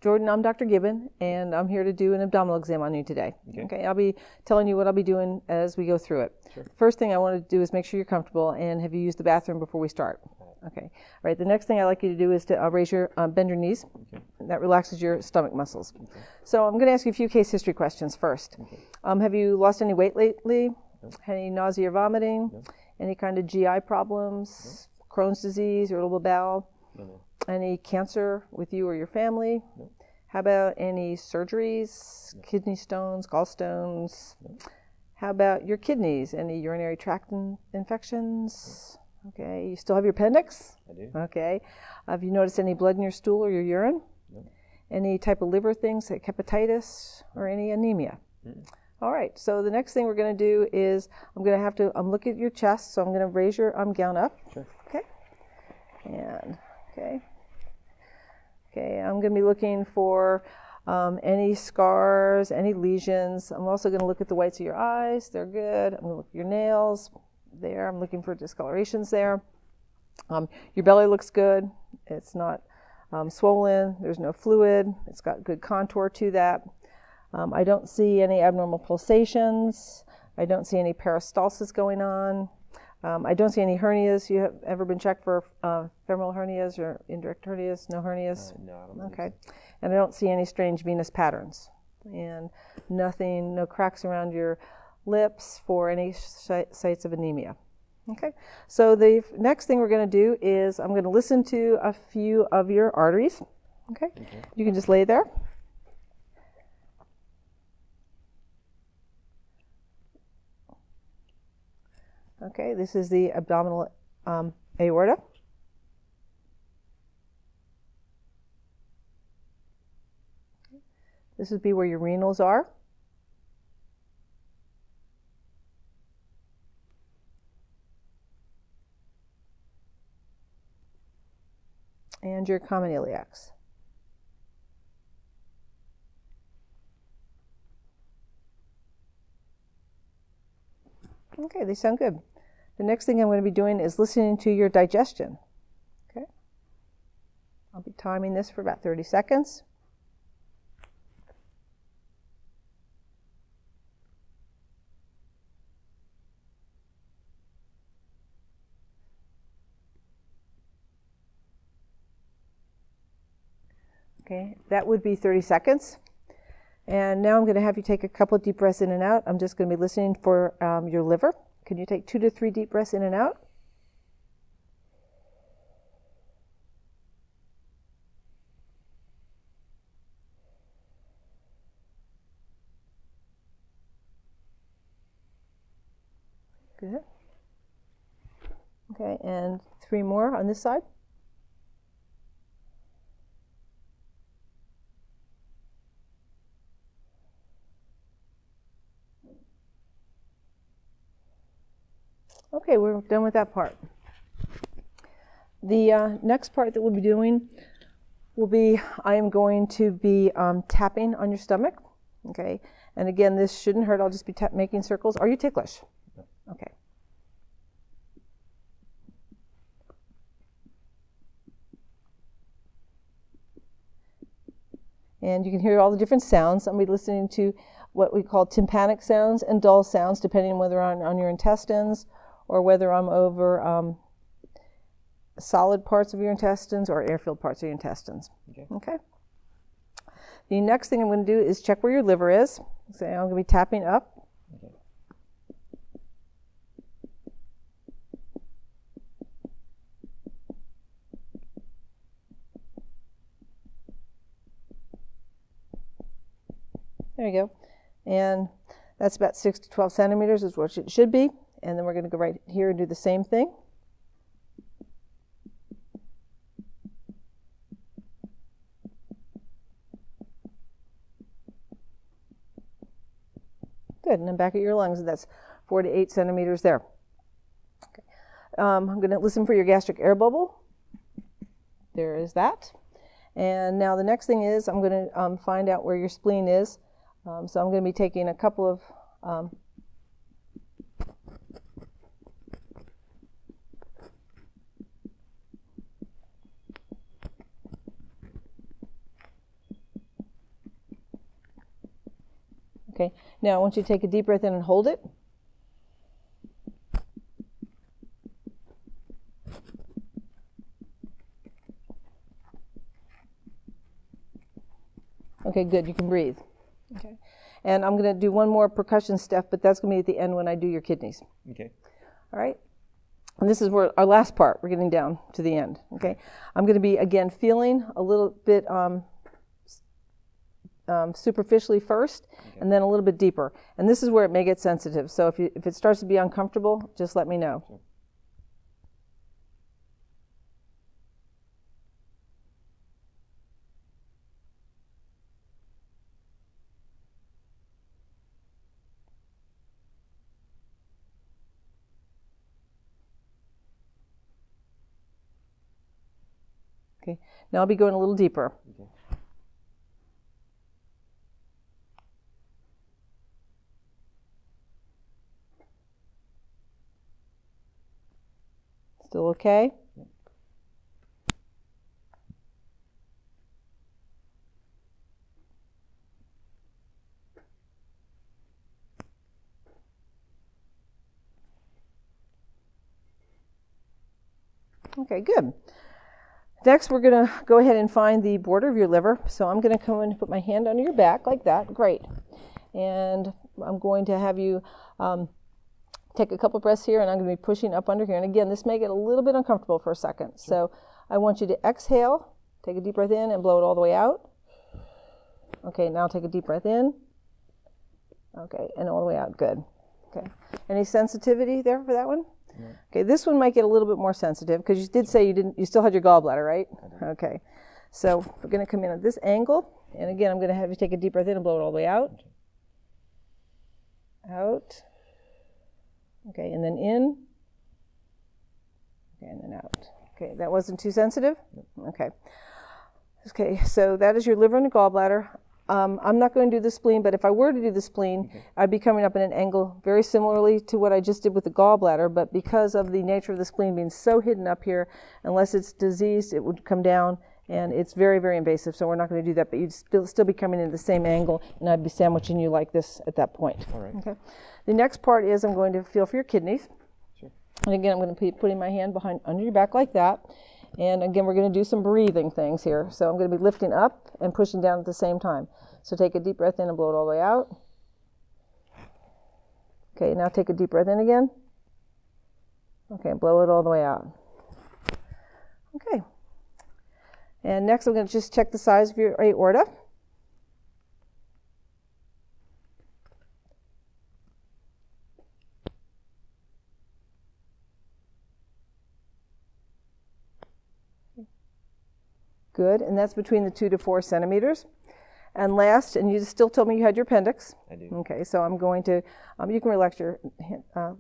Jordan, I'm Dr. Gibbon, and I'm here to do an abdominal exam on you today. Okay, I'll be telling you what I'll be doing as we go through it. Sure. First thing I want to do is make sure you're comfortable, and have you used the bathroom before we start? Okay. All right. The next thing I'd like you to do is to bend your knees. Okay. That relaxes your stomach muscles. Okay. So I'm going to ask you a few case history questions first. Okay. Have you lost any weight lately? No. Any nausea or vomiting? No. Any kind of GI problems? No. Crohn's disease, irritable bowel? No. Any cancer with you or your family? No. How about any surgeries, No. kidney stones, gallstones? No. How about your kidneys? Any urinary tract infections? Okay, you still have your appendix? I do. Okay. Have you noticed any blood in your stool or your urine? No. Any type of liver things like hepatitis or any anemia? Mm. All right, so the next thing we're going to do is I'm going to have to look at your chest, so I'm going to raise your gown up. Sure. Okay. And, okay. Okay, I'm going to be looking for any scars, any lesions. I'm also going to look at the whites of your eyes. They're good. I'm going to look at your nails. There, I'm looking for discolorations there. Your belly looks good. It's not swollen. There's no fluid. It's got good contour to that. I don't see any abnormal pulsations. I don't see any peristalsis going on. I don't see any hernias. You have ever been checked for femoral hernias or indirect hernias? No hernias? No, I don't Okay. think so. And I don't see any strange venous patterns. And nothing, no cracks around your lips for any sites of anemia. Okay. So the next thing we're going to do is I'm going to listen to a few of your arteries. Okay. Okay. You can just lay there. Okay, this is the abdominal aorta. This would be where your renals are. And your common iliacs. Okay, they sound good. The next thing I'm going to be doing is listening to your digestion. Okay. I'll be timing this for about 30 seconds. Okay, that would be 30 seconds. And now I'm going to have you take a couple of deep breaths in and out. I'm just going to be listening for your liver. Can you take 2 to 3 deep breaths in and out? Good. Okay, and 3 more on this side. Okay, we're done with that part. The next part that we'll be doing will be, I am going to be tapping on your stomach. Okay, and again, this shouldn't hurt. I'll just be making circles. Are you ticklish? No. Okay. And you can hear all the different sounds. I'm going to be listening to what we call tympanic sounds and dull sounds, depending on whether on your intestines or whether I'm over solid parts of your intestines or air-filled parts of your intestines. Okay. Okay. The next thing I'm going to do is check where your liver is. So I'm going to be tapping up. Okay. There you go. And that's about 6 to 12 centimeters is what it should be. And then we're going to go right here and do the same thing. Good. And then back at your lungs, that's 4 to 8 centimeters there. Okay. I'm going to listen for your gastric air bubble. There is that. And now the next thing is I'm going to find out where your spleen is. So I'm going to be taking a couple of Okay, now I want you to take a deep breath in and hold it. Okay, good, you can breathe. Okay, and I'm going to do one more percussion step, but that's going to be at the end when I do your kidneys. Okay. All right, and this is where our last part, we're getting down to the end. Okay, I'm going to be, again, feeling a little bit superficially first, okay, and then a little bit deeper. And this is where it may get sensitive, so if it starts to be uncomfortable, just let me know. Sure. Okay, now I'll be going a little deeper. Okay. Still okay? Yep. Okay, good. Next, we're going to go ahead and find the border of your liver. So I'm going to come in and put my hand under your back like that. Great. And I'm going to have you take a couple breaths here, and I'm going to be pushing up under here. And again, this may get a little bit uncomfortable for a second. Sure. So I want you to exhale, take a deep breath in, and blow it all the way out. Okay, now take a deep breath in. Okay, and all the way out. Good. Okay. Any sensitivity there for that one? Yeah. Okay, this one might get a little bit more sensitive because you did say you still had your gallbladder, right? Okay, so we're going to come in at this angle, and again, I'm going to have you take a deep breath in and blow it all the way out. Out. Okay, and then in. Okay, and then out. Okay, that wasn't too sensitive? Okay. Okay, so that is your liver and the gallbladder. I'm not going to do the spleen, but if I were to do the spleen, okay, I'd be coming up in an angle very similarly to what I just did with the gallbladder, but because of the nature of the spleen being so hidden up here, unless it's diseased, it would come down, and it's very, very invasive, so we're not going to do that, but you'd still be coming in the same angle, and I'd be sandwiching you like this at that point. All right. Okay. The next part is I'm going to feel for your kidneys. Sure. And again, I'm going to be putting my hand under your back like that. And again, we're going to do some breathing things here. So I'm going to be lifting up and pushing down at the same time. So take a deep breath in and blow it all the way out. Okay, now take a deep breath in again. Okay, blow it all the way out. Okay. And next I'm going to just check the size of your aorta. Good, and that's between the 2 to 4 centimeters. And last, and you still told me you had your appendix. I do. Okay, so I'm going to, you can relax your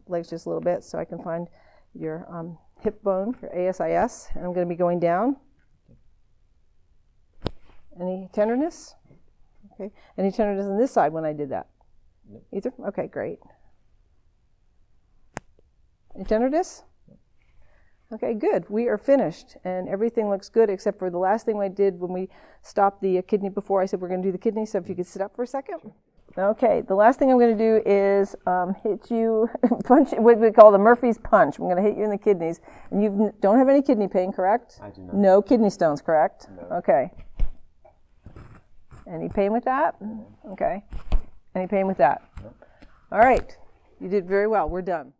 legs just a little bit so I can find your hip bone, your ASIS, and I'm going to be going down. Any tenderness? Okay, any tenderness on this side when I did that? No. Either? Okay, great. Any tenderness? Okay, good. We are finished, and everything looks good except for the last thing I did when we stopped the kidney before. I said we're going to do the kidney, so if you could sit up for a second. Sure. Okay, the last thing I'm going to do is hit you, punch, what we call the Murphy's punch. I'm going to hit you in the kidneys. And you don't have any kidney pain, correct? I do not. No kidney stones, correct? No. Okay. Any pain with that? No. Okay. Any pain with that? No. All right. You did very well. We're done.